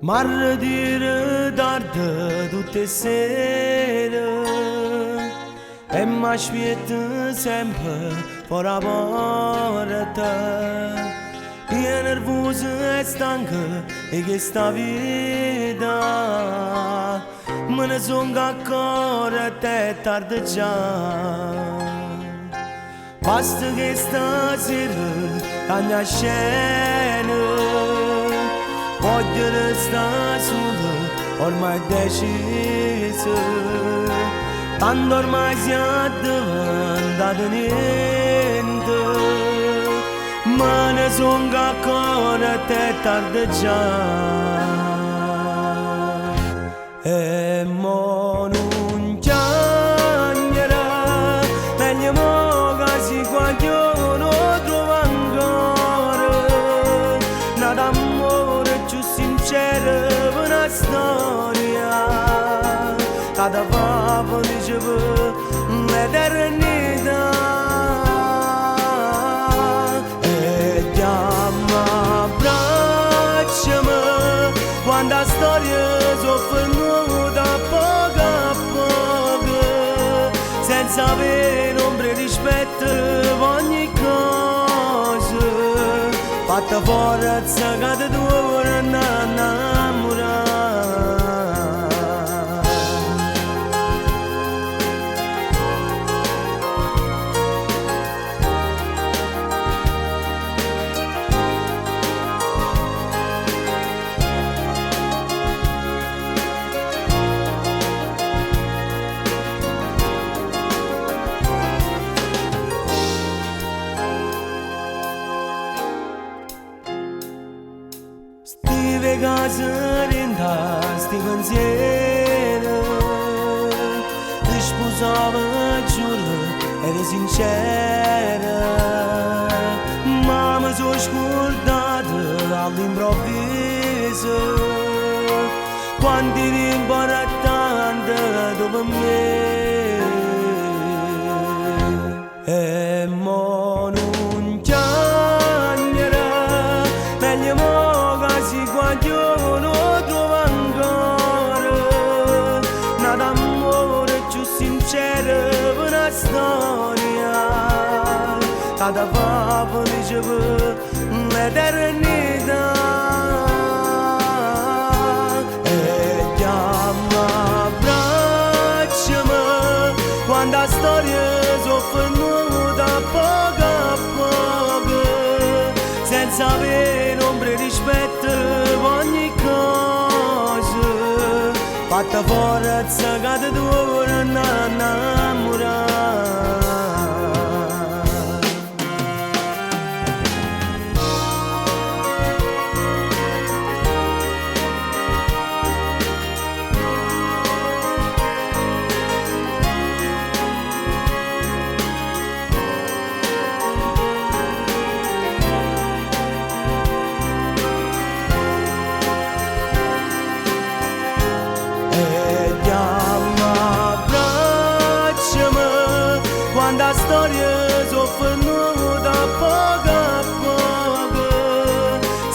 Marrădiră d'ardă tutte sere e m'aspetta sempre fuori la porta. Io nervosa e stanca di questa vita, me ne son ancora te tardi già. Basta che stasera cambia scena, voglio restare solo, ormai deciso. Tanto ormai siamo diventati niente, ma ne sono ancora te tardi già. E mo non chiamerà, meglio mo quasi quando non trovo ancora nada amore più sincero per una storia. Cada papà diceva l'eternità e chiama abbracciami quando la storia soffernuta poco a poco, senza avere ombra di rispetto per ogni cosa, fatta forza che ti dura innamorare. Stive casarinda, sti pensieri, ti sposava, giuro, eri sincera, ma mi sono scordata all'improvviso, quanti tempo era tanto dopo me, e mo non chiamerà, meglio mo quando non trovo ancora nada amore più sincero per una storia. Cada papà diceva l'eternità e chiama abbracciami quando la storia soffernuta poco a poco, senza avere ombra di rispetto per ogni cosa, fatta forza che ti dura innamorare. Quando la storia soffernuta poco a poco,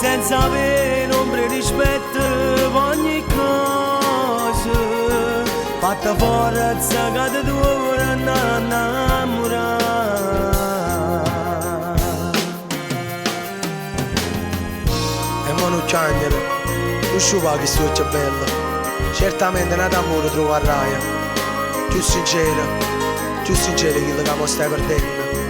senza avere ombra di rispetto per ogni cosa, fatta forza che ti dura innamorare. E mo non chiamere, non sciupa che sto c'è bella, certamente nada amore troverai, più sincera che lo che stai perdendo.